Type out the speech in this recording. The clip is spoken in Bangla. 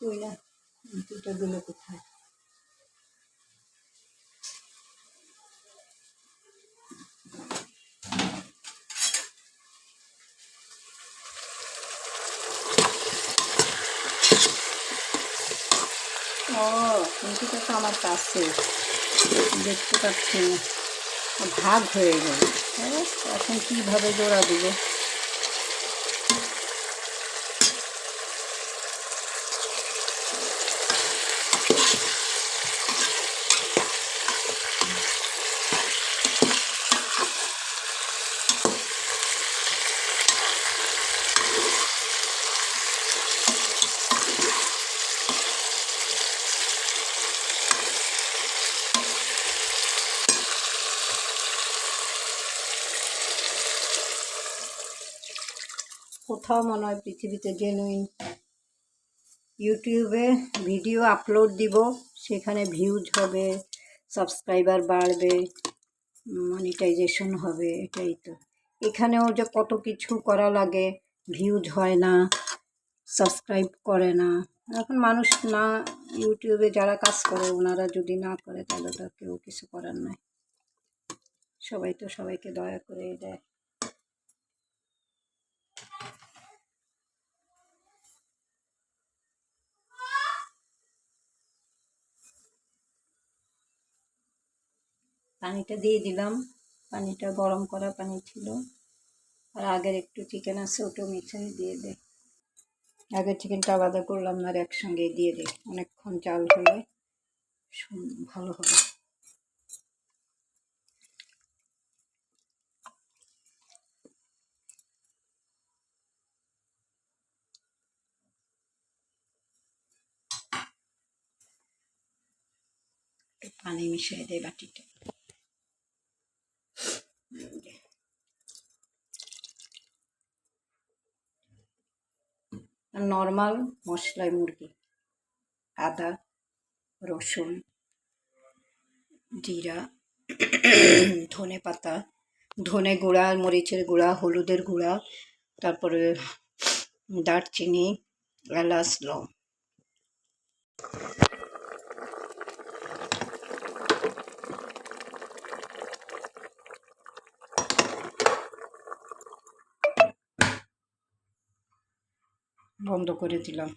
তুই না দুটো দিলে কোথায়? ও খুন্তিটা তো আমার কাছে, দেখতে পাচ্ছি না, ভাগ হয়ে গেল। এখন কীভাবে জোড়া দিব? কোথাও মনে হয় পৃথিবীতে জেনুইন ইউটিউবে ভিডিও আপলোড দিব, সেখানে ভিউজ হবে, সাবস্ক্রাইবার বাড়বে, মনিটাইজেশন হবে, এটাই তো। এখানেও যে কত কিছু করা লাগে, ভিউজ হয় না, সাবস্ক্রাইব করে না। এখন মানুষ না, ইউটিউবে যারা কাজ করে ওনারা যদি না করে তাহলে তো কেউ কিছু করার নাই। সবাই তো সবাইকে দয়া করে দেয়। পানিটা দিয়ে দিলাম, পানিটা গরম করা পানি ছিল, আর আগের একটু চিকেন আছে ওটাও মিক্সারে দিয়ে দে। আগের চিকেনটা আলাদা করলাম না, আর একসঙ্গে দিয়ে দে, অনেকক্ষণ জাল হলে ভালো হবে। পানি মিশিয়ে দেয় বাটিটা। নর্মাল মশলায় মুরগি, আদা, রসুন, জিরা, ধনে পাতা, ধনে গুঁড়া, মরিচের গুঁড়া, হলুদের গুঁড়া, তারপরে দারচিনি, এলাচ, লং। বন্ধ করে দিলাম।